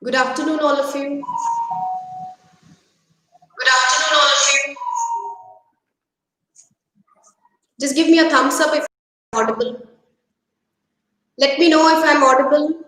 Good afternoon, all of you. Good afternoon, all of you. Just give me a thumbs up if I'm audible. Let me know if I'm audible.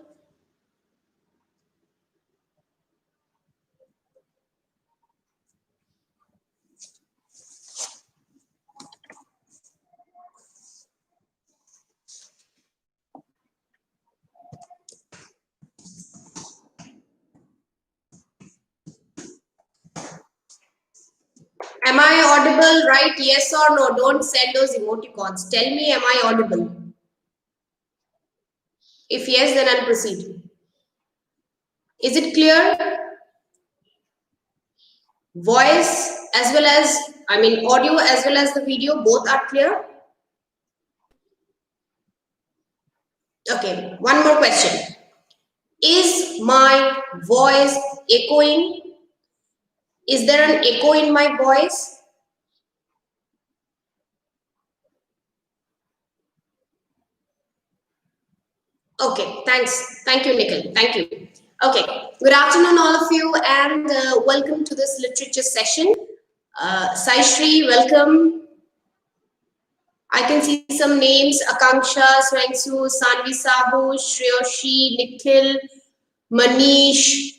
Am I audible? Right? Yes or no? Don't send those emoticons. Tell me, am I audible? If yes, then I'll proceed. Is it clear? Voice as well as, audio as well as the video, both are clear? Okay, one more question. Is my voice echoing? Is there an echo in my voice? Okay, thanks. Thank you, Nikhil. Thank you. Okay, good afternoon, all of you, and welcome to this literature session. Sai Shri, welcome. I can see some names: Akanksha, Swengsu, Sanvi Sabu, Shreyoshi, Nikhil, Manish.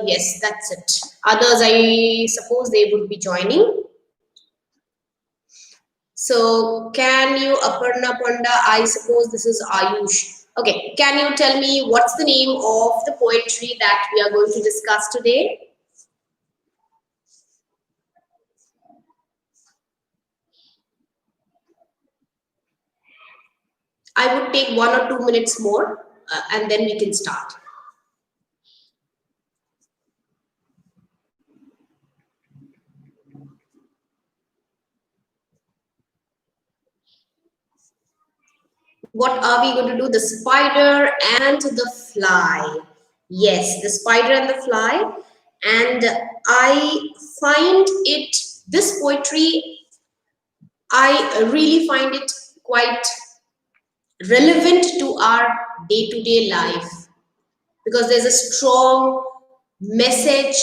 Yes, that's it. Others, I suppose they would be joining. So, can you, Aparna Panda, I suppose this is Ayush. Okay, can you tell me what's the name of the poetry that we are going to discuss today? I would take 1 or 2 minutes more and then we can start. What are we going to do? The spider and the fly. Yes, the spider and the fly. And I find it, this poetry, I really find it quite relevant to our day-to-day life because there's a strong message,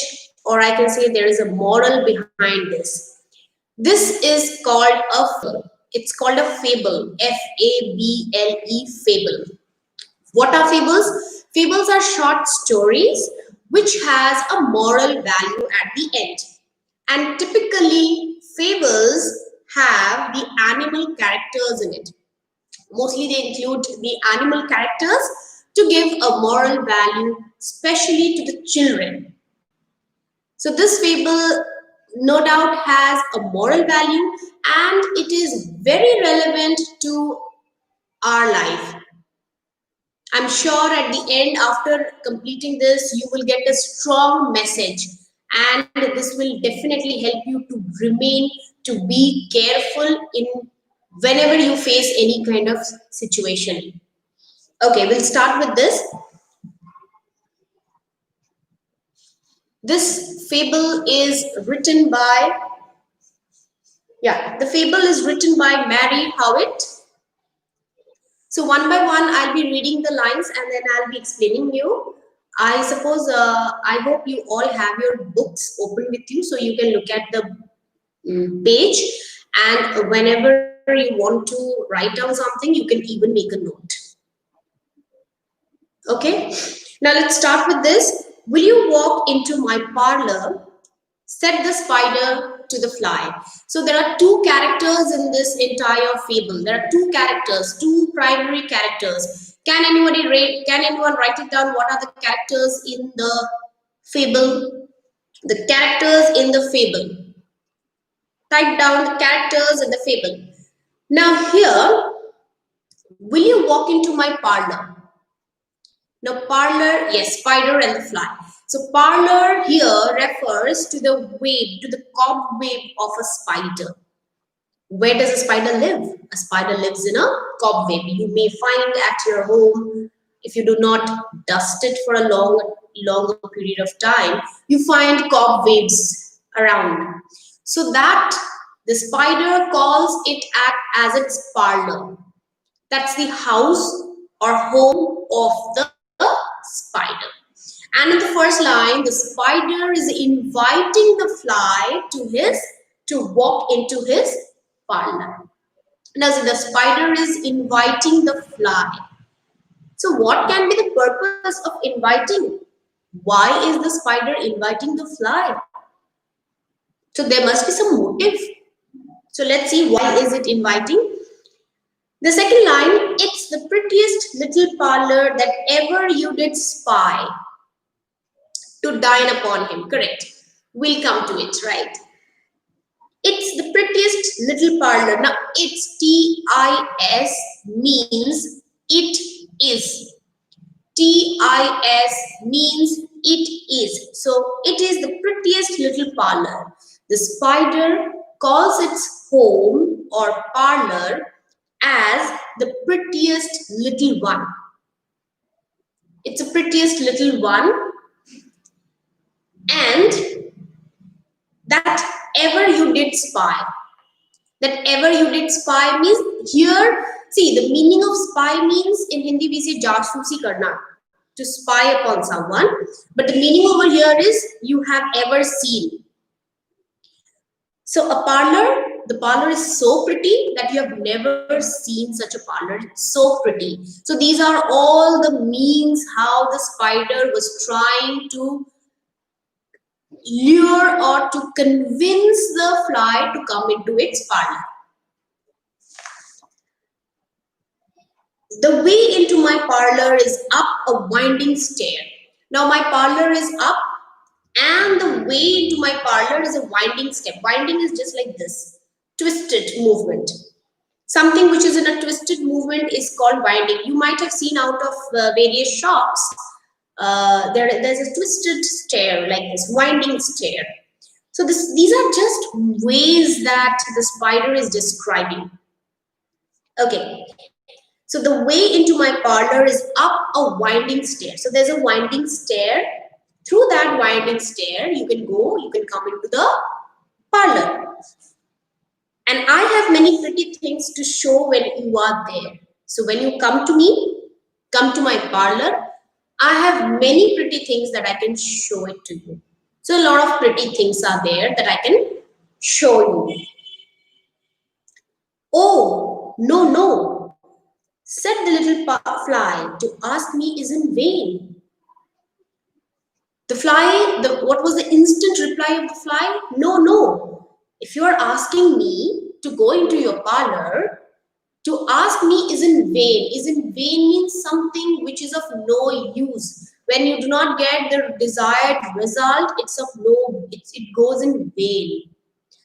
or I can say there is a moral behind this. This is called a fable. It's called a fable. F-A-B-L-E, fable. What are fables? Fables are short stories which has a moral value at the end. And typically, fables have the animal characters in it. Mostly they include the animal characters to give a moral value, especially to the children. So this fable no doubt has a moral value and it is very relevant to our life. I'm sure at the end, after completing this, you will get a strong message and this will definitely help you to remain, to be careful in whenever you face any kind of situation. Okay, we'll start with this. This fable is written by, the fable is written by Mary Howitt. So one by one, I'll be reading the lines and then I'll be explaining you. I suppose, I hope you all have your books open with you so you can look at the page, and whenever you want to write down something, you can even make a note. Okay, now let's start with this. Will you walk into my parlor? Said the spider to the fly. So there are two characters in this entire fable. There are two characters, two primary characters. Can anyone write it down? What are the characters in the fable? The characters in the fable. Type down the characters in the fable. Now here, will you walk into my parlor? Now parlor, yes, spider and the fly. So parlor here refers to the web, to the cobweb of a spider. Where does a spider live? A spider lives in a cobweb. You may find at your home, if you do not dust it for a longer period of time, you find cobwebs around. So that the spider calls it as its parlor. That's the house or home of the spider. And in the first line, the spider is inviting the fly to walk into his parlor. Now, so the spider is inviting the fly. So what can be the purpose of inviting? Why is the spider inviting the fly? So there must be some motive. So let's see, why is it inviting? The second line, it's the prettiest little parlor that ever you did spy to dine upon him. Correct. We'll come to it, right? It's the prettiest little parlor. Now, it's TIS means it is. TIS means it is. So, it is the prettiest little parlor. The spider calls its home or parlor as the prettiest little one. It's the prettiest little one, and that ever you did spy. That ever you did spy means here, see, the meaning of spy means in Hindi we say jasusi karna, to spy upon someone. But the meaning over here is you have ever seen. So a parlor, the parlor is so pretty that you have never seen such a parlor. It's so pretty. So these are all the means how the spider was trying to lure or to convince the fly to come into its parlor. The way into my parlor is up a winding stair. Now my parlor is up and the way into my parlor is a winding step. Winding is just like this, twisted movement. Something which is in a twisted movement is called winding. You might have seen out of various shops, there's a twisted stair like this, winding stair. So these are just ways that the spider is describing. Okay. So the way into my parlor is up a winding stair. So there's a winding stair. Through that winding stair, you can come into the parlor. And I have many pretty things to show when you are there. So when you come to me, come to my parlor, I have many pretty things that I can show it to you. So a lot of pretty things are there that I can show you. Oh, no, said the little fly, to ask me is in vain. The fly, what was the instant reply of the fly? No. If you are asking me to go into your parlor, to ask me is in vain. Is in vain means something which is of no use. When you do not get the desired result, it's of no, it goes in vain.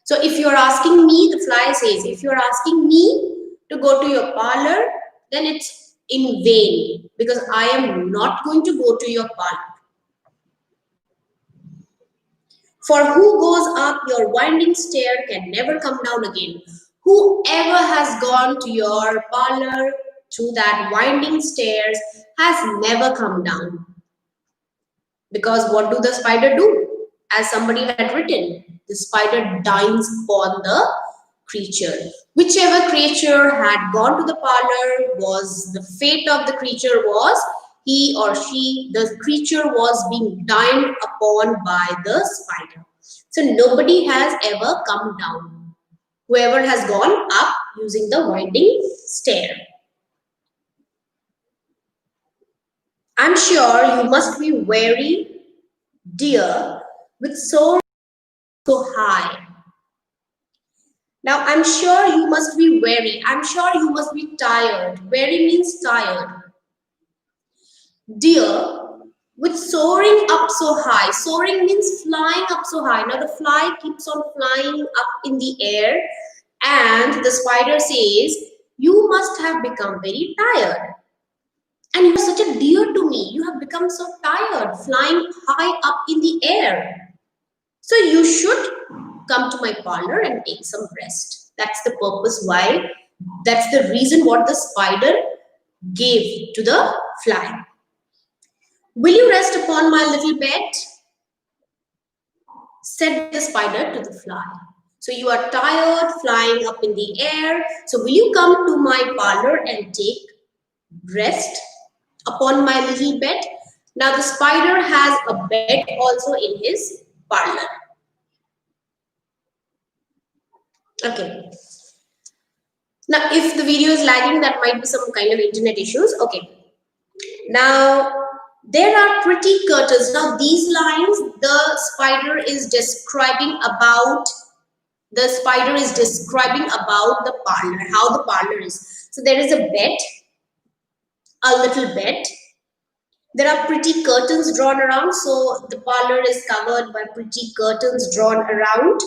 So if you are asking me, the fly says, if you are asking me to go to your parlor, then it's in vain because I am not going to go to your parlor. For who goes up your winding stair can never come down again. Whoever has gone to your parlor through that winding stairs has never come down. Because what do the spider do? As somebody had written, the spider dines upon the creature. Whichever creature had gone to the parlor, was the fate of the creature was he or she, the creature was being dined upon by the spider. So nobody has ever come down. Whoever has gone up using the winding stair. I'm sure you must be weary, dear, with so high. Now, I'm sure you must be weary. I'm sure you must be tired. Weary means tired. Dear, with soaring up so high. Soaring means flying up so high. Now, the fly keeps on flying up in the air. And the spider says, you must have become very tired. And you're such a dear to me. You have become so tired, flying high up in the air. So you should come to my parlor and take some rest. That's the purpose why, that's the reason what the spider gave to the fly. Will you rest upon my little bed? Said the spider to the fly. So you are tired, flying up in the air. So will you come to my parlor and take rest upon my little bed? Now the spider has a bed also in his parlor. Okay. Now if the video is lagging, that might be some kind of internet issues. Okay. Now there are pretty curtains. Now these lines, the spider is describing about the parlor, how the parlor is. So there is a bed, a little bed. There are pretty curtains drawn around, so the parlor is covered by pretty curtains drawn around.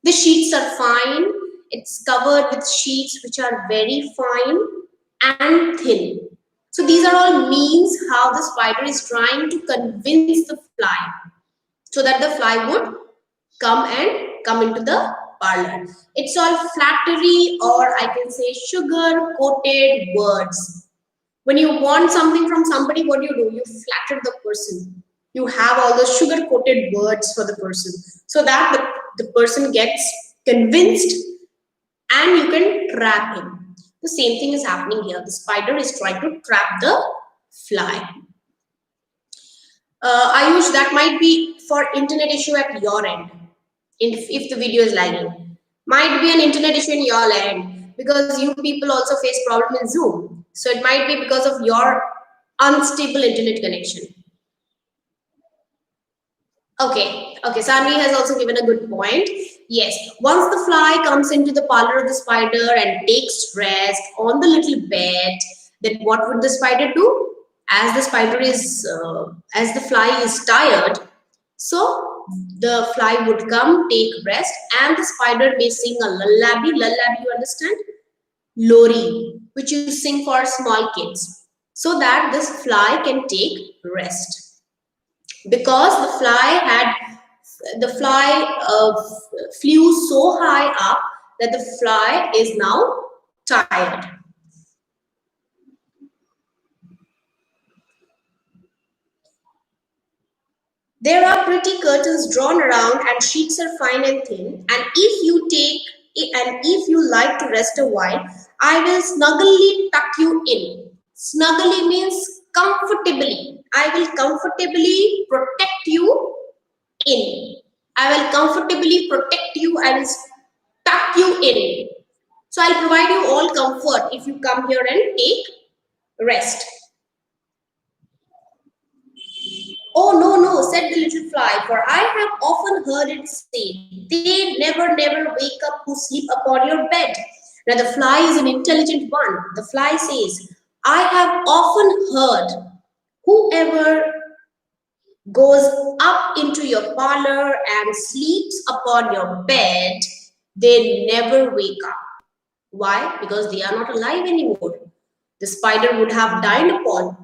The sheets are fine. It's covered with sheets which are very fine and thin. So these are all means how the spider is trying to convince the fly so that the fly would come into the parlor. It's all flattery, or I can say sugar coated words. When you want something from somebody, what do? You flatter the person. You have all the sugar coated words for the person so that the person gets convinced and you can trap him. The same thing is happening here. The spider is trying to trap the fly. Ayush, that might be for internet issue at your end. If the video is lagging, might be an internet issue in your end because you people also face problem in Zoom. So it might be because of your unstable internet connection. Okay, Sanvi has also given a good point. Yes, once the fly comes into the parlor of the spider and takes rest on the little bed, then what would the spider do? As the fly is tired, so the fly would come, take rest, and the spider may sing a lullaby. Lullaby, you understand? Lori, which you sing for small kids, so that this fly can take rest. Because the fly flew so high up that the fly is now tired. There are pretty curtains drawn around and sheets are fine and thin. And if you like to rest a while, I will snugly tuck you in. Snugly means comfortably. I will comfortably protect you in. I will comfortably protect you. I will tuck you in. So I'll provide you all comfort if you come here and take rest. Oh, no, no, said the little fly, for I have often heard it say, they never wake up who sleep upon your bed. Now, the fly is an intelligent one. The fly says, I have often heard whoever goes up into your parlor and sleeps upon your bed, they never wake up. Why? Because they are not alive anymore. The spider would have died upon.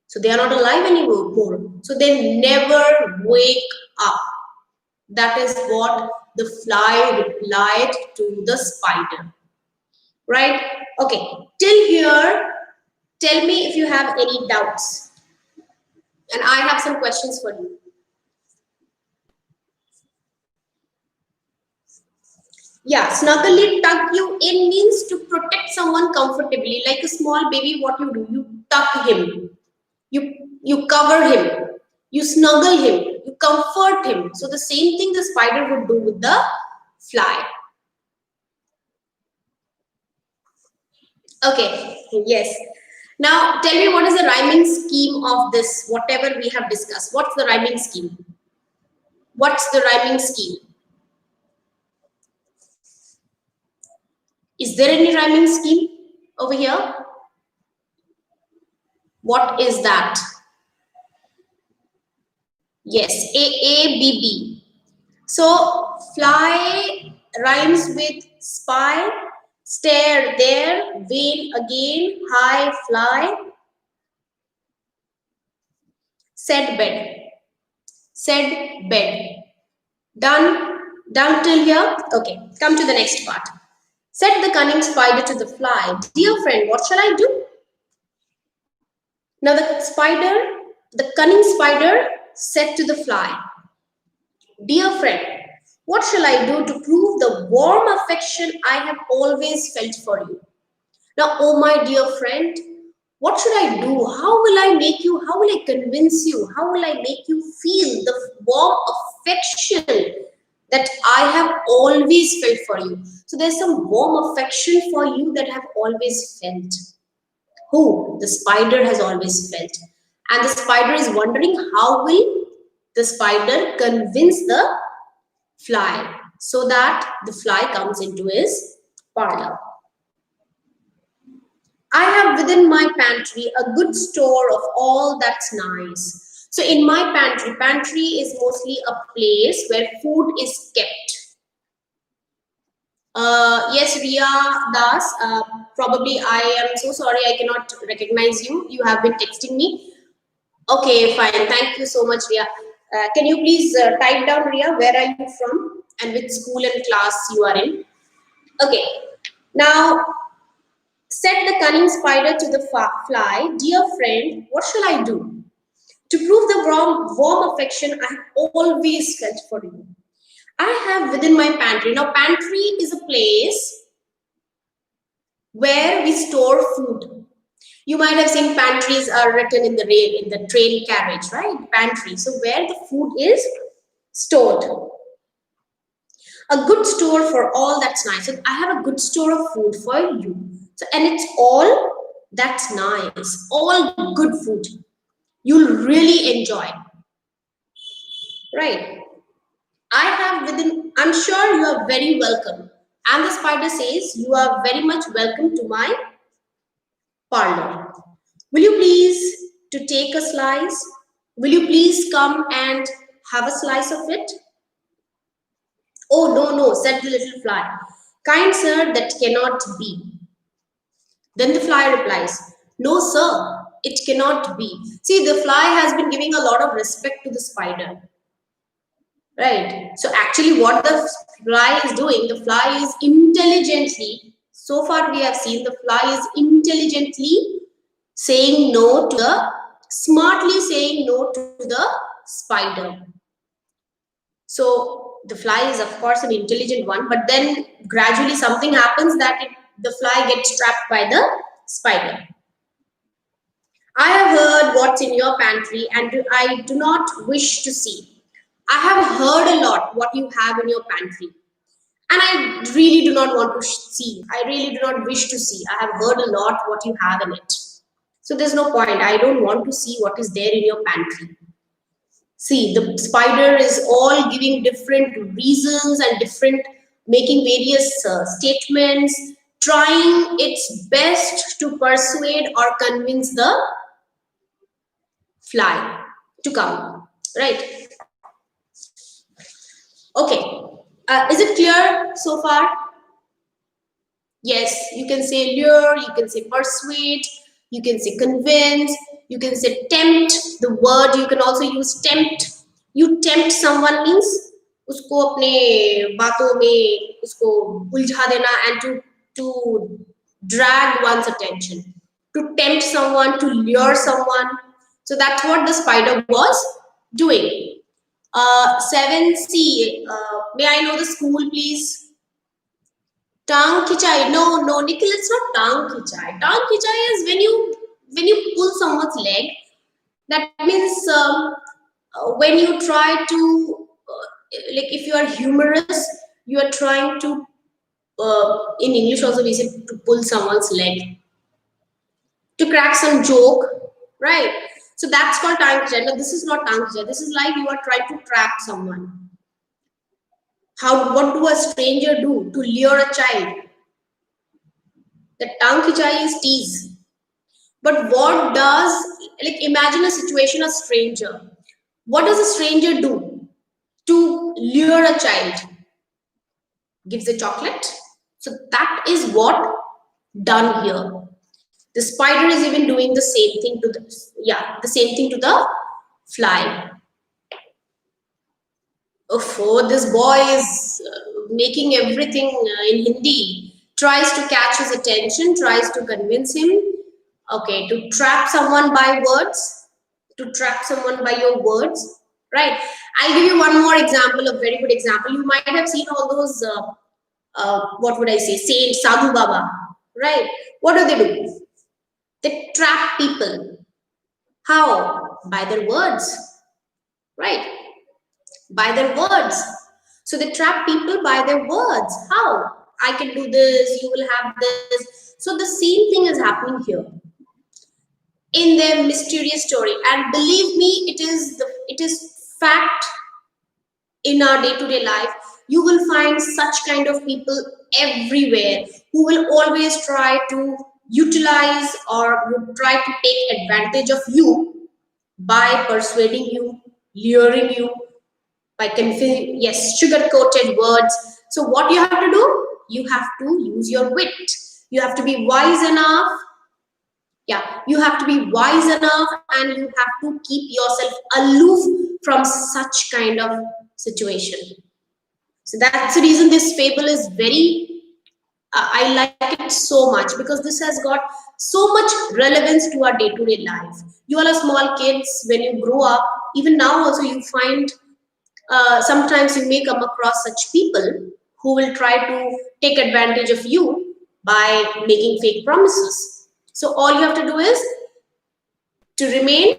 So they are not alive anymore. So they never wake up. That is what the fly replied to the spider. Right? Okay. Till here, tell me if you have any doubts. And I have some questions for you. Yeah, snugly tuck you in means to protect someone comfortably. Like a small baby, what you do? You tuck him. You cover him, you snuggle him, you comfort him. So the same thing the spider would do with the fly. Okay, yes. Now tell me, what is the rhyming scheme of this, whatever we have discussed? What's the rhyming scheme? What's the rhyming scheme? Is there any rhyming scheme over here? What is that? Yes, A-A-B-B. So fly rhymes with spy, stare there, vain again, high, fly, said bed, said bed. Done till here? Okay, come to the next part. Said the cunning spider to the fly, dear friend, what shall I do? Now the cunning spider said to the fly, dear friend, what shall I do to prove the warm affection I have always felt for you? Now, oh my dear friend, What should I do? How will I make you, how will I convince you? How will I make you feel the warm affection that I have always felt for you? So there's some warm affection for you that I have always felt. Who? The spider has always felt. And the spider is wondering how will the spider convince the fly so that the fly comes into his parlor. I have within my pantry a good store of all that's nice. So in my pantry, pantry is mostly a place where food is kept. Yes, Ria Das, probably I am so sorry I cannot recognize you. You have been texting me. Okay, fine. Thank you so much, Ria. Can you please type down, Ria, where are you from and which school and class you are in? Okay. Now, said the cunning spider to the fly, dear friend, what shall I do? To prove the warm affection I have always felt for you, I have within my pantry. Now, pantry is a place where we store food. You might have seen pantries are written in the rail, in the train carriage, right? Pantry. So where the food is stored. A good store for all that's nice. So I have a good store of food for you. So, and it's all that's nice, all good food. You'll really enjoy, right? I have within, I'm sure you are very welcome. And the spider says, you are very much welcome to my parlor. Will you please to take a slice? Will you please come and have a slice of it? Oh, no, no, said the little fly. Kind sir, that cannot be. Then the fly replies, no, sir, it cannot be. See, the fly has been giving a lot of respect to the spider. Right. So actually what the fly is doing, the fly is intelligently, so far we have seen the fly is intelligently saying no to the, smartly saying no to the spider. So the fly is of course an intelligent one, but then gradually something happens that the fly gets trapped by the spider. I have heard what's in your pantry and I do not wish to see. I have heard a lot what you have in your pantry. And I really do not want to see. I really do not wish to see. I have heard a lot what you have in it. So there's no point. I don't want to see what is there in your pantry. See, the spider is all giving different reasons and different, making various statements, trying its best to persuade or convince the fly to come, right? Okay, is it clear so far? Yes, you can say lure, you can say persuade, you can say convince, you can say tempt. The word you can also use tempt. You tempt someone means उसको अपने बातों में उसको उलझा देना and to drag one's attention, to tempt someone, to lure someone. So that's what the spider was doing. 7C, may I know the school, please? Tang khichai. No, no, Nikhil, it's not tang khichai. Tang khichai is when you pull someone's leg. That means when you try to like if you are humorous, you are trying to in English also we say to pull someone's leg, to crack some joke, right? So that's called tang khichai. No, this is not tang khichai. This is like you are trying to trap someone. What do a stranger do to lure a child? The tang khichai is tease. But what does, like imagine a situation, a stranger. What does a stranger do to lure a child? Gives a chocolate. So that is what done here. The spider is even doing the same thing to the same thing to the fly. Oh, this boy is making everything in Hindi. Tries to catch his attention, tries to convince him. Okay, to trap someone by words, to trap someone by your words, right? I'll give you one more example, a very good example. You might have seen all those, what would I say, saint, sadhu baba, right? What do? They trap people. How? By their words, right? By their words. So they trap people by their words. How? I can do this, you will have this. So the same thing is happening here in their mysterious story. And believe me, it is fact. In our day-to-day life, you will find such kind of people everywhere who will always try to utilize or would try to take advantage of you by persuading you, luring you, by yes, sugar-coated words. So what you have to do? You have to use your wit. You have to be wise enough. Yeah, you have to be wise enough, and you have to keep yourself aloof from such kind of situation. So that's the reason this fable is very, I like it so much, because this has got so much relevance to our day-to-day life. You all are small kids. When you grow up, even now also, you find sometimes you may come across such people who will try to take advantage of you by making fake promises. So all you have to do is to remain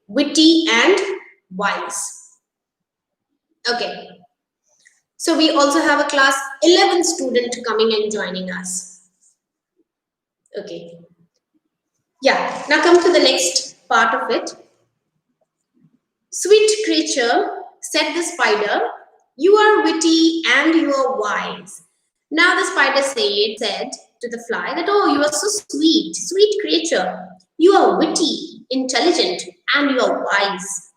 witty and wise. Okay. So we also have a class 11 student coming and joining us. Okay. Yeah. Now come to the next part of it. Sweet creature, said the spider, you are witty and you are wise. Now the spider said to the fly that, oh, you are so sweet, sweet creature. You are witty, intelligent, and you are wise.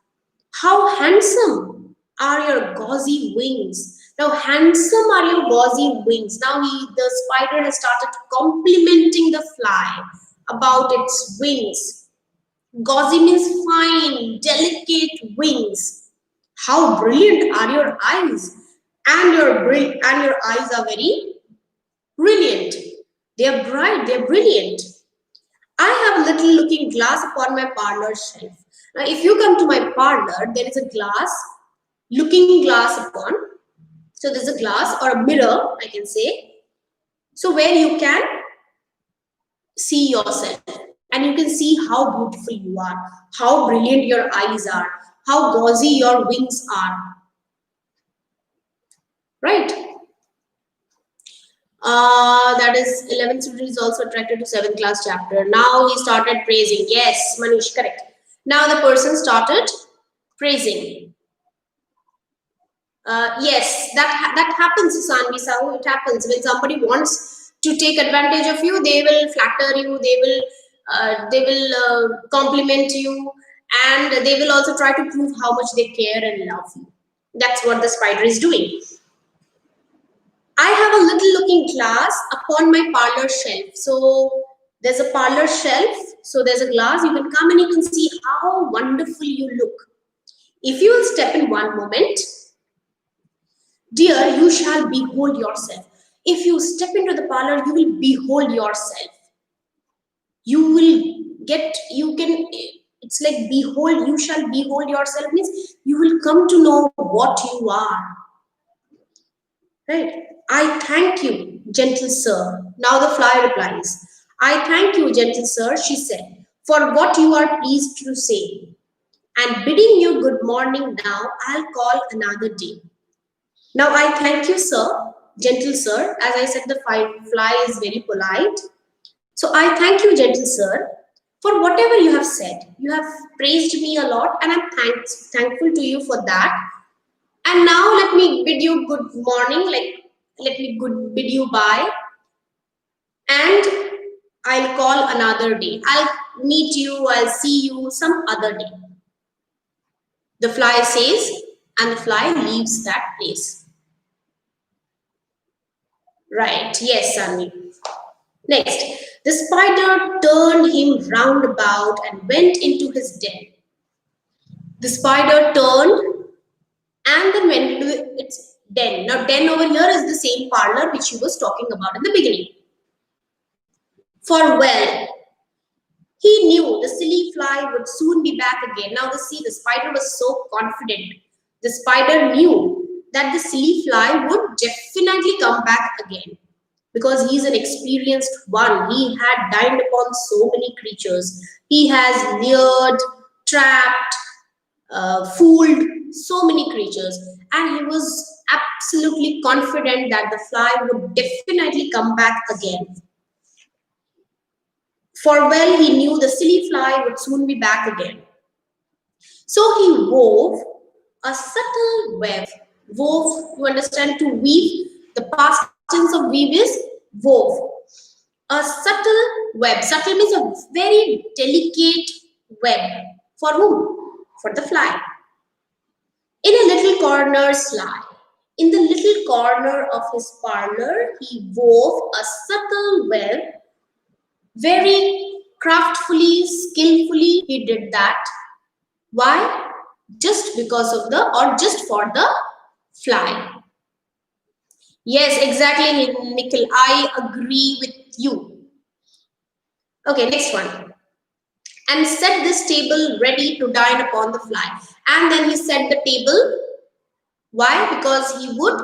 How handsome are your gauzy wings. Now, handsome are your gauzy wings. Now, the spider has started complimenting the fly about its wings. Gauzy means fine, delicate wings. How brilliant are your eyes. And your eyes are very brilliant. They are bright, they are brilliant. I have a little looking glass upon my parlor shelf. Now, if you come to my parlor, there is a glass, looking glass upon. So there's a glass or a mirror, I can say. So where you can see yourself and you can see how beautiful you are, how brilliant your eyes are, how gauzy your wings are. Right? That is 11th student is also attracted to 7th class chapter. Now he started praising. Yes, Manish, correct. Now the person started praising. Yes, that happens, Sanvi Sahu. It happens when somebody wants to take advantage of you. They will flatter you. They will compliment you, and they will also try to prove how much they care and love you. That's what the spider is doing. I have a little looking glass upon my parlor shelf. So there's a parlor shelf. So there's a glass. You can come and you can see how wonderful you look. If you will step in one moment, dear, you shall behold yourself. If you step into the parlor, you will behold yourself. You will get, you can, it's like behold, you shall behold yourself means you will come to know what you are. Right? I thank you, gentle sir. Now the fly replies, I thank you, gentle sir, she said, for what you are pleased to say. And bidding you good morning now, I'll call another day. Now I thank you, sir, gentle sir. As I said, the fly is very polite. So I thank you, gentle sir, for whatever you have said. You have praised me a lot, and I'm thankful to you for that. And now let me bid you good morning, let me bid you bye. And I'll call another day. I'll meet you, I'll see you some other day. The fly says, and the fly leaves that place. Right, yes, Sunny. Next, the spider turned him round about and went into his den. The spider turned and then went into its den. Now, den over here is the same parlor which he was talking about in the beginning. For well, he knew the silly fly would soon be back again. Now, the spider was so confident. The spider knew that the silly fly would definitely come back again, because he's an experienced one. He had dined upon so many creatures. He has lured, trapped, fooled so many creatures, and he was absolutely confident that the fly would definitely come back again. For well he knew the silly fly would soon be back again. So he wove a subtle web. Wove, you understand, to weave. The past tense of weave is wove. A subtle web. Subtle means a very delicate web. For whom? For the fly. In a little corner sly. In the little corner of his parlor, he wove a subtle web. Very craftfully, skillfully, he did that. Why? Just because of the, or just for the fly. Yes, exactly, Nikhil. I agree with you. Okay, next one. And set this table ready to dine upon the fly. And then he set the table. Why? Because he would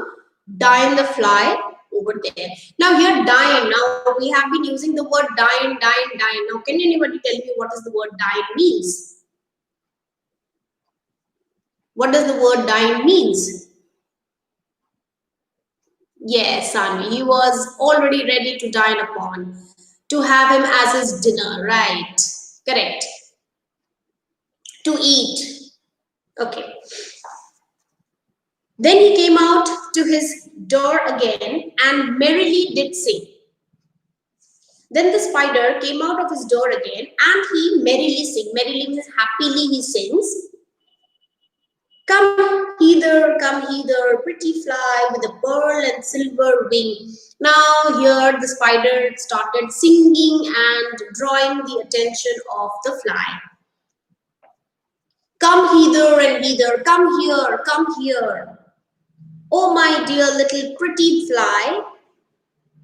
dine the fly over there. Now here dine. Now we have been using the word dine. Now can anybody tell me what is the word dine means? What does the word dine means? Yes, Sanvi, he was already ready to dine upon, to have him as his dinner, right? Correct. To eat. Okay. Then he came out to his door again and merrily did sing. Then the spider came out of his door again and he merrily sing. Merrily means happily he sings. Come hither, pretty fly with a pearl and silver wing. Now here the spider started singing and drawing the attention of the fly. Come hither and hither, come here. Oh my dear little pretty fly,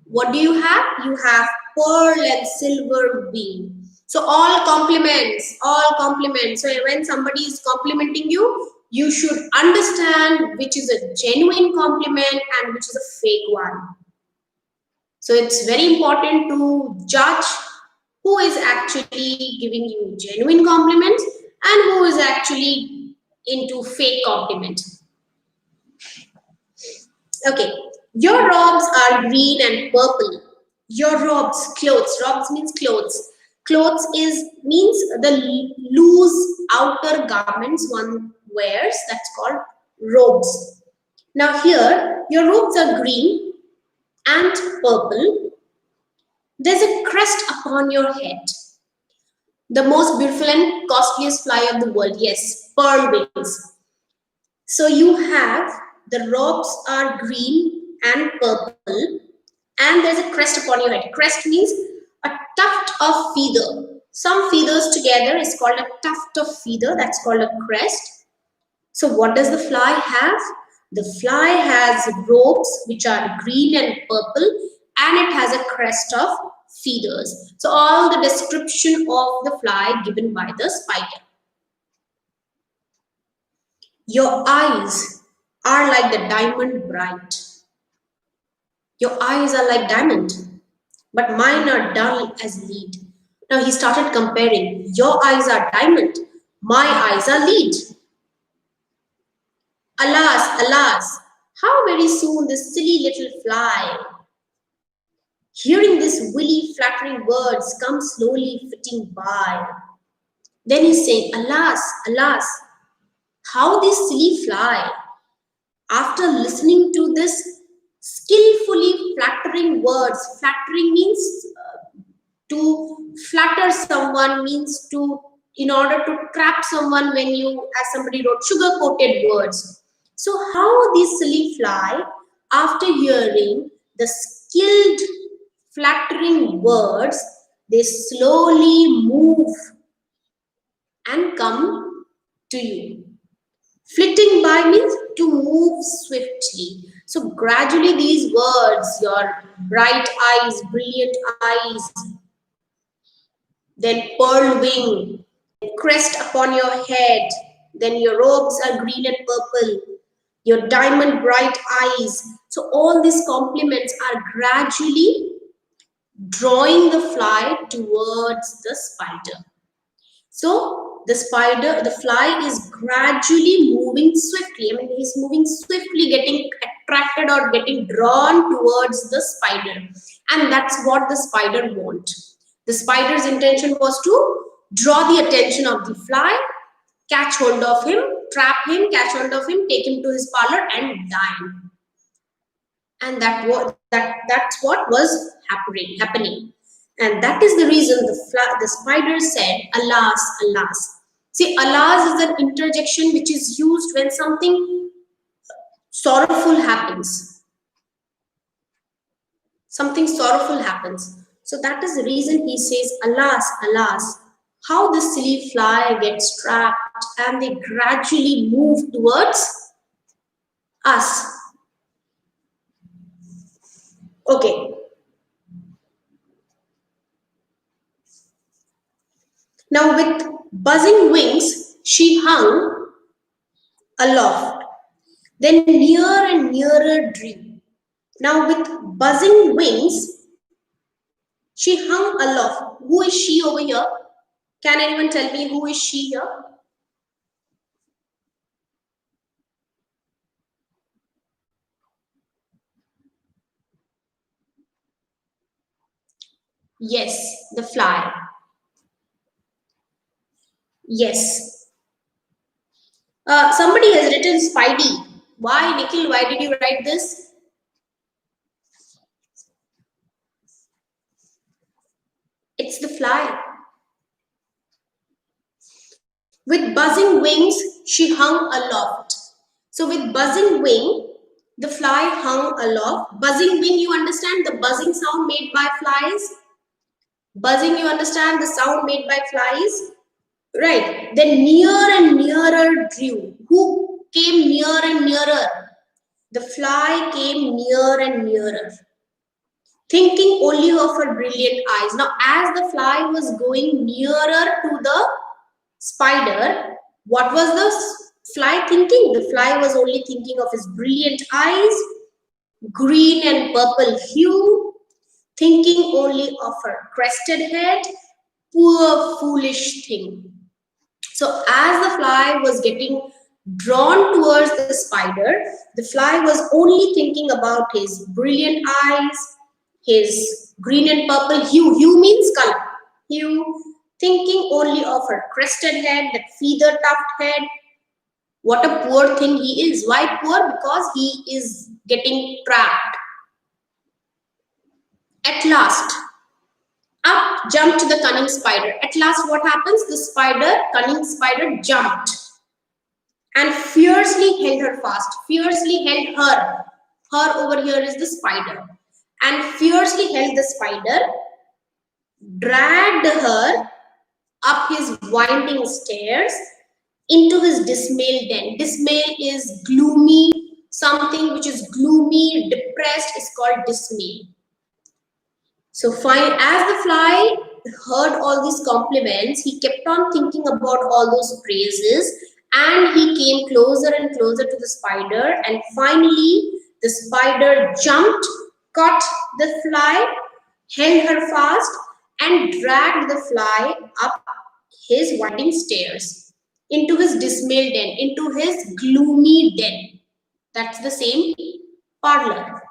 what do you have? You have pearl and silver wing. So all compliments, all compliments. So when somebody is complimenting you, you should understand which is a genuine compliment and which is a fake one. So it's very important to judge who is actually giving you genuine compliments and who is actually into fake compliments. Okay, your robes are green and purple. Your robes, clothes. Robes means clothes. Clothes means the loose outer garments one wears. That's called robes. Now here, your robes are green and purple. There's a crest upon your head. The most beautiful and costliest fly of the world. Yes, pearl wings. So you have the robes are green and purple, and there's a crest upon your head. Crest means a tuft of feather. Some feathers together is called a tuft of feather. That's called a crest. So what does the fly have? The fly has robes which are green and purple, and it has a crest of feathers. So all the description of the fly given by the spider. Your eyes are like the diamond bright. Your eyes are like diamond, but mine are dull as lead. Now he started comparing. Your eyes are diamond, my eyes are lead. Alas, alas, how very soon this silly little fly, hearing these willy flattering words, come slowly flitting by. Then he's saying, alas, alas, how this silly fly, after listening to this skillfully flattering words, flattering means to flatter someone means to, in order to trap someone when you, as somebody wrote, sugar-coated words. So how this silly fly, after hearing the skilled flattering words, they slowly move and come to you. Flitting by means to move swiftly. So gradually these words, your bright eyes, brilliant eyes, then pearl wing, crest upon your head, then your robes are green and purple. your diamond bright eyes. So all these compliments are gradually drawing the fly towards the spider. So the fly is gradually moving swiftly. I mean, he's moving swiftly, getting attracted or getting drawn towards the spider. And that's what the spider wants. The spider's intention was to draw the attention of the fly, catch hold of him, trap him, catch hold of him, take him to his parlor and dine. And that's what was happening. And that is the reason the spider said, alas, alas. See, alas is an interjection which is used when something sorrowful happens. Something sorrowful happens. So that is the reason he says, alas, alas, how the silly fly gets trapped and they gradually move towards us. Okay. Now with buzzing wings, she hung aloft, then near and nearer drew. Now with buzzing wings, she hung aloft. Who is she over here? Can anyone tell me who is she here? Yes, the fly. Yes. Somebody has written Spidey. Why, Nikhil? Why did you write this? It's the fly. With buzzing wings, she hung aloft. So with buzzing wing, the fly hung aloft. Buzzing wing, you understand the buzzing sound made by flies? Buzzing, you understand the sound made by flies? Right. Then near and nearer drew. Who came near and nearer? The fly came near and nearer, thinking only of her brilliant eyes. Now, as the fly was going nearer to the spider, what was the fly thinking? The fly was only thinking of his brilliant eyes, green and purple hue, thinking only of her crested head. Poor foolish thing. So as the fly was getting drawn towards the spider, the fly was only thinking about his brilliant eyes, his green and purple hue. Hue means color. Hue, thinking only of her crested head, that feather tuft head. What a poor thing he is. Why poor? Because he is getting trapped. At last, up jumped the cunning spider. At last, what happens? The cunning spider jumped and fiercely held her fast. Fiercely held her. Her over here is the spider. And fiercely held the spider, dragged her up his winding stairs into his dismal den. Dismal is gloomy. Something which is gloomy, depressed is called dismal. So fine, as the fly heard all these compliments, he kept on thinking about all those praises and he came closer and closer to the spider, and finally the spider jumped, caught the fly, held her fast and dragged the fly up his winding stairs into his dismal den, into his gloomy den. That's the same parlor.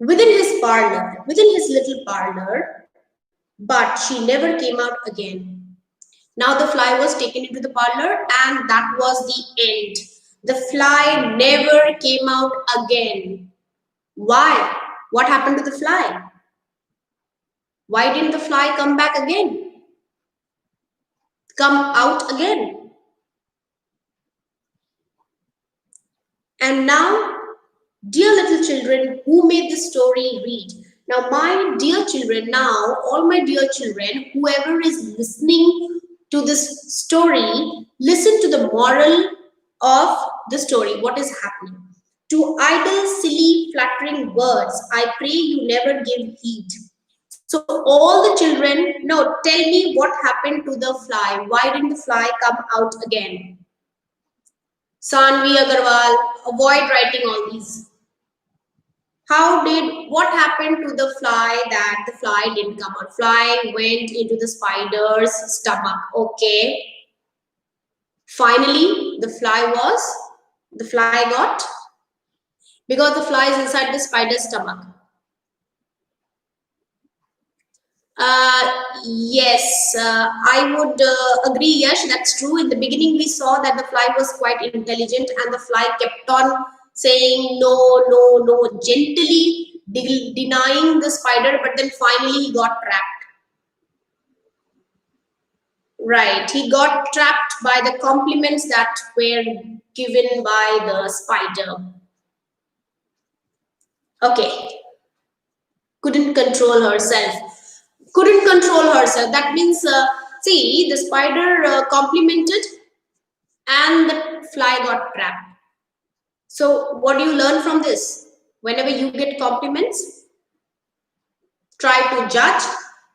Within his parlor, within his little parlor, but she never came out again. Now the fly was taken into the parlor and that was the end. The fly never came out again. Why? What happened to the fly? Why didn't the fly come back again? Come out again? And now, dear little children, who made this story read? Now, my dear children, now, all my dear children, whoever is listening to this story, listen to the moral of the story. What is happening? To idle, silly, flattering words, I pray you never give heed. So all the children, no, tell me what happened to the fly. Why didn't the fly come out again? Sanvi Agarwal, avoid writing all these. What happened to the fly that the fly didn't come out? Fly went into the spider's stomach. Okay. Finally, the fly got, because the fly is inside the spider's stomach. Yes, I would agree. Yes, that's true. In the beginning, we saw that the fly was quite intelligent, and the fly kept on saying no, no, no, gently denying the spider, but then finally he got trapped. Right, he got trapped by the compliments that were given by the spider. Okay, couldn't control herself. Couldn't control herself. That means, see, the spider complimented and the fly got trapped. So, what do you learn from this? Whenever you get compliments, try to judge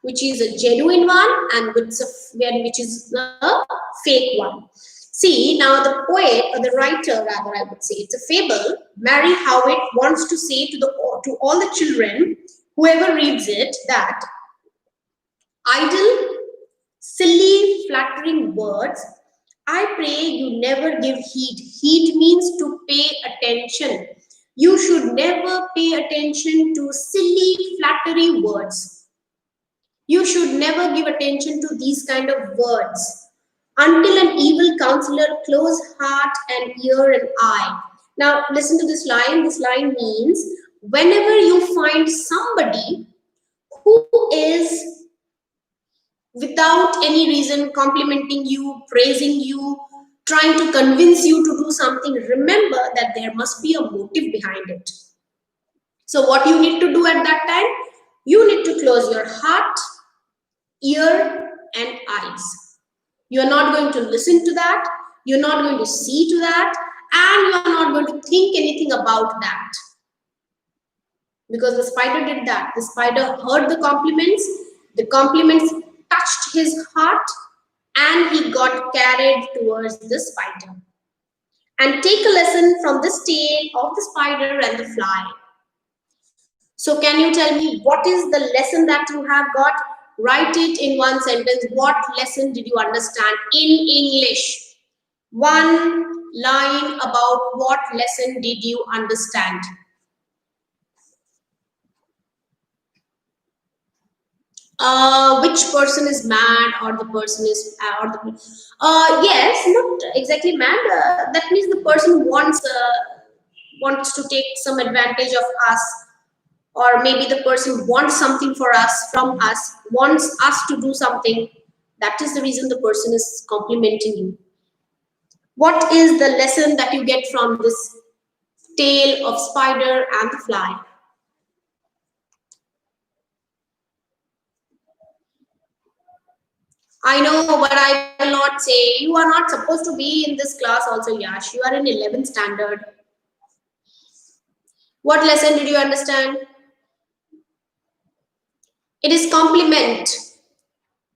which is a genuine one and which is a fake one. See, now the poet, or the writer rather, I would say, it's a fable. Mary Howitt wants to say to all the children, whoever reads it, that idle, silly, flattering words, I pray you never give heed. Heed means to pay attention. You should never pay attention to silly, flattery words. You should never give attention to these kind of words until an evil counselor close heart and ear and eye. Now, listen to this line. This line means whenever you find somebody who is without any reason complimenting you, praising you, trying to convince you to do something, remember that there must be a motive behind it. So, what you need to do at that time? You need to close your heart, ear, and eyes. You are not going to listen to that, you're not going to see to that, and you are not going to think anything about that. Because the spider did that. The spider heard the compliments touched his heart, and he got carried towards the spider. And take a lesson from this tale of the spider and the fly. So, can you tell me what is the lesson that you have got? Write it in one sentence. What lesson did you understand in English? One line about what lesson did you understand? Which person is mad, or the person is yes, not exactly mad. That means the person wants to take some advantage of us, or maybe the person wants something from us, wants us to do something. That is the reason the person is complimenting you. What is the lesson that you get from this tale of spider and the fly? I know, but I will not say. You are not supposed to be in this class also, Yash. You are in 11th standard. What lesson did you understand? It is compliment.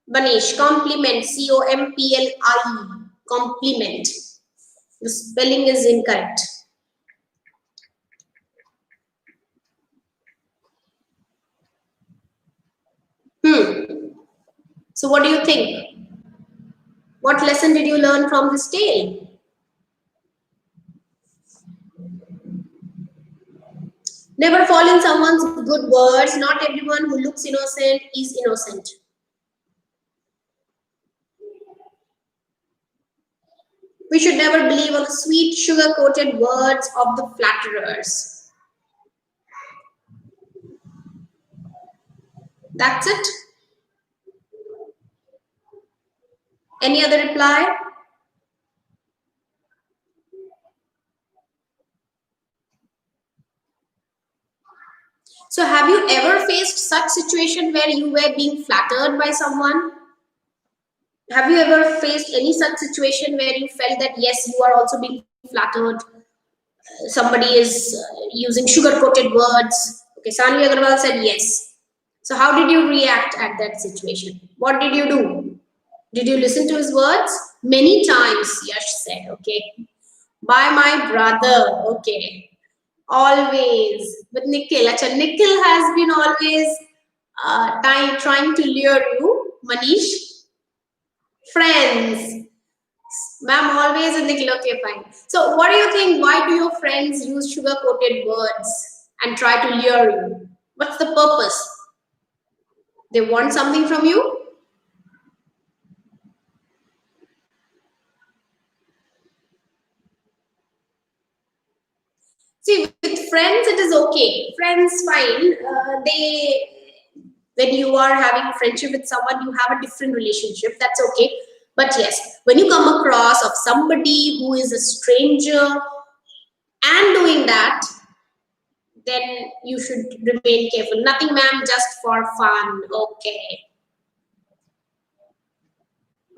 Banish, compliment. C-O-M-P-L-I. Compliment. The spelling is incorrect. So what do you think? What lesson did you learn from this tale? Never fall in someone's good words. Not everyone who looks innocent is innocent. We should never believe on the sweet, sugar-coated words of the flatterers. That's it. Any other reply? So have you ever faced such situation where you were being flattered by someone? Have you ever faced any such situation where you felt that yes, you are also being flattered? Somebody is using sugar-coated words. Okay, Sanvi Agarwal said yes. So how did you react at that situation? What did you do? Did you listen to his words? Many times, Yash said, okay. By my brother. Okay. Always. With Nikhil. Acha, Nikhil has been always trying to lure you. Manish. Friends. Ma'am, always with Nikhil. Okay, fine. So, what do you think? Why do your friends use sugar coated words and try to lure you? What's the purpose? They want something from you? See, with friends, it is okay. Friends, fine. When you are having a friendship with someone, you have a different relationship. That's okay. But yes, when you come across of somebody who is a stranger and doing that, then you should remain careful. Nothing, ma'am, just for fun. Okay.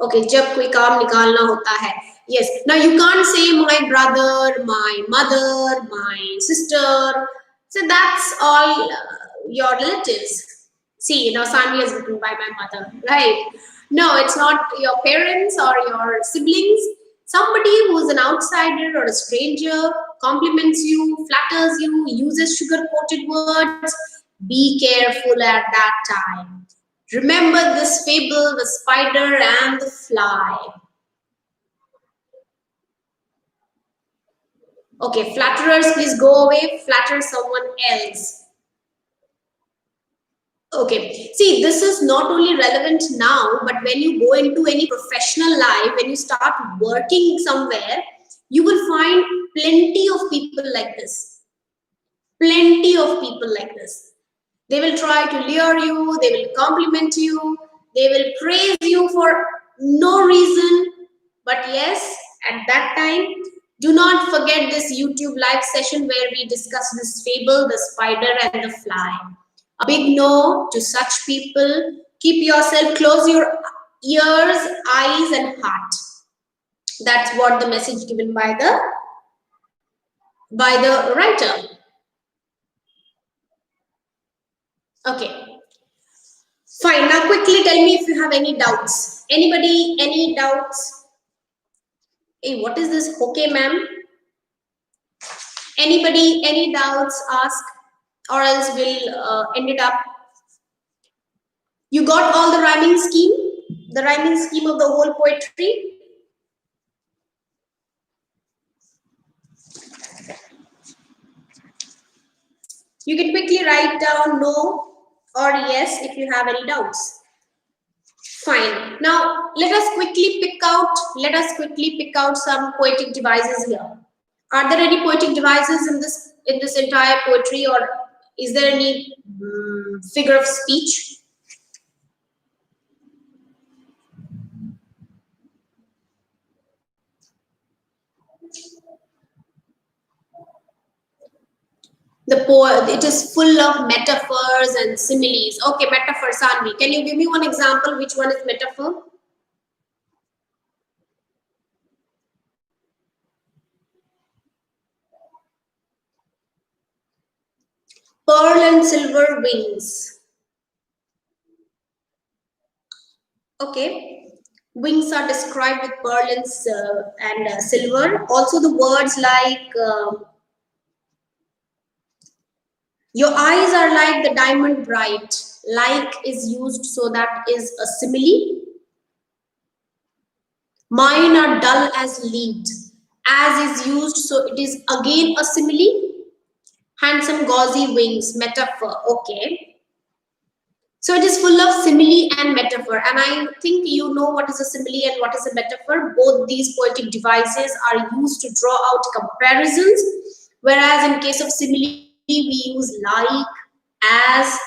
Okay, जब कोई काम निकालना होता है. Yes. Now you can't say my brother, my mother, my sister. So that's all your relatives. See, now Sanvi is written by my mother, right? No, it's not your parents or your siblings. Somebody who's an outsider or a stranger compliments you, flatters you, uses sugar-coated words. Be careful at that time. Remember this fable, the spider and the fly. Okay, flatterers, please go away. Flatter someone else. Okay, see, this is not only relevant now, but when you go into any professional life, when you start working somewhere, you will find plenty of people like this. Plenty of people like this. They will try to lure you, they will compliment you, they will praise you for no reason. But yes, at that time, do not forget this YouTube live session where we discuss this fable, the spider and the fly. A big no to such people. Keep yourself, close your ears, eyes, and heart. That's what the message given by the writer. Okay. Fine. Now quickly tell me if you have any doubts. Anybody, any doubts? Hey, what is this? Okay, ma'am. Anybody, any doubts? Ask, or else we'll end it up. You got all the rhyming scheme? The rhyming scheme of the whole poetry? You can quickly write down no or yes if you have any doubts. Fine. Now let us quickly pick out some poetic devices here. Are there any poetic devices in this entire poetry, or is there any figure of speech? The poem, it is full of metaphors and similes. Okay, metaphor, Sanvi. Can you give me one example? Which one is metaphor? Pearl and silver wings. Okay. Wings are described with pearl and silver. Also the words like your eyes are like the diamond bright. Like is used, so that is a simile. Mine are dull as lead. As is used, so it is again a simile. Handsome gauzy wings, metaphor. Okay. So it is full of simile and metaphor. And I think you know what is a simile and what is a metaphor. Both these poetic devices are used to draw out comparisons. Whereas in case of simile, we use like, as,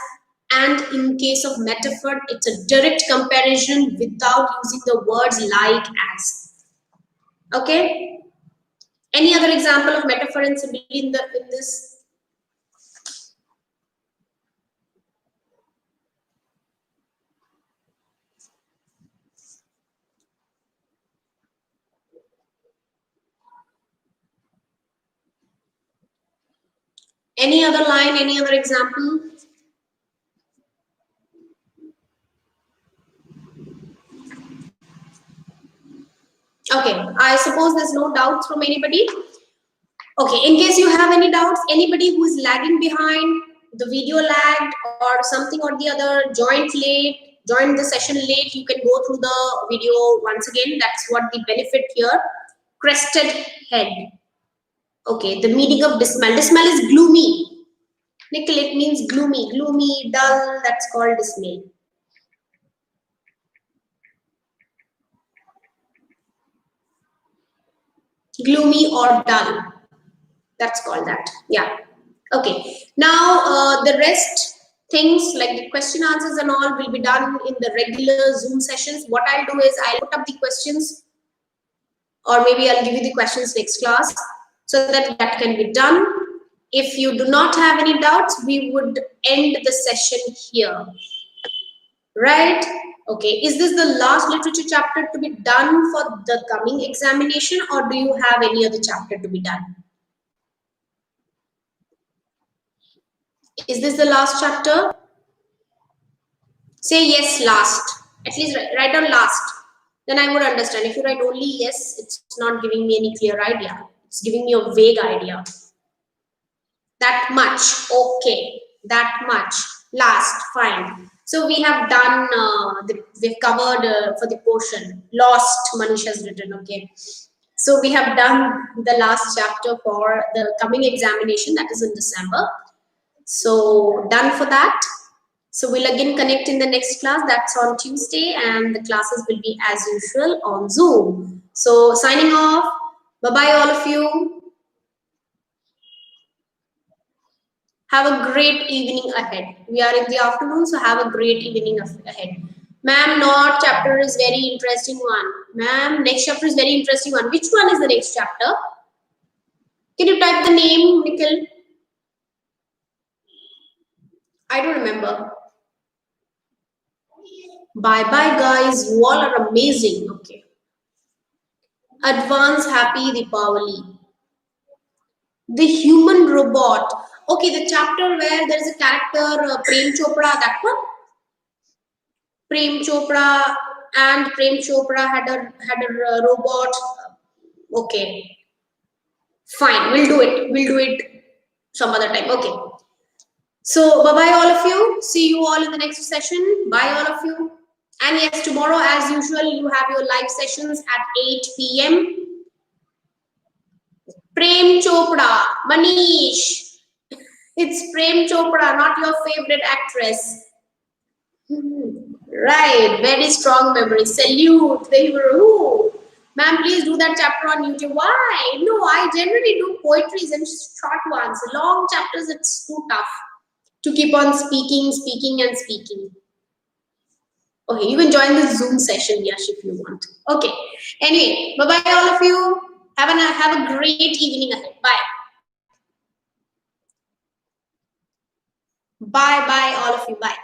and in case of metaphor, it's a direct comparison without using the words like, as. Okay? Any other example of metaphor and simile in this? Any other line, any other example? Okay, I suppose there's no doubts from anybody. Okay, in case you have any doubts, anybody who is lagging behind, the video lagged or something or the other, joined the session late, you can go through the video once again. That's what the benefit here. Crested head. Okay, the meaning of dismal. Dismal is gloomy. Nikhil, it means gloomy, dull. That's called dismal. Gloomy or dull. That's called that. Yeah. Okay. Now the rest things like the question answers and all will be done in the regular Zoom sessions. What I'll do is I'll put up the questions, or maybe I'll give you the questions next class so that that can be done. If you do not have any doubts, we would end the session here. Right? Okay. Is this the last literature chapter to be done for the coming examination, or do you have any other chapter to be done? Is this the last chapter? Say yes, last. At least write down last. Then I would understand. If you write only yes, it's not giving me any clear idea. It's giving me a vague idea. That much. Okay. That much. Last. Fine. So we have done, we've covered for the portion. Lost, Manish has written. Okay. So we have done the last chapter for the coming examination, that is in December. So done for that. So we'll again connect in the next class. That's on Tuesday, and the classes will be as usual on Zoom. So signing off. Bye-bye all of you. Have a great evening ahead. We are in the afternoon, so have a great evening ahead. Ma'am, not chapter is very interesting one. Ma'am, next chapter is very interesting one. Which one is the next chapter? Can you type the name, Nikhil? I don't remember. Bye-bye, guys. You all are amazing. Okay. Advance Happy Deepavali. The human robot. Okay, the chapter where there is a character, Prem Chopra, that one? Prem Chopra and Prem Chopra had a robot. Okay. Fine, we'll do it. We'll do it some other time. Okay. So, bye-bye all of you. See you all in the next session. Bye all of you. And yes, tomorrow, as usual, you have your live sessions at 8 p.m. Prem Chopra, Manish. It's Prem Chopra, not your favorite actress. Right, very strong memory. Salute. They were, ooh. Ma'am, please do that chapter on YouTube. Why? No, I generally do poetries and short ones. Long chapters, it's too tough to keep on speaking. Okay, you can join the Zoom session, Yash, if you want. Okay. Anyway, bye-bye all of you. Have a great evening ahead. Bye. Bye-bye all of you. Bye.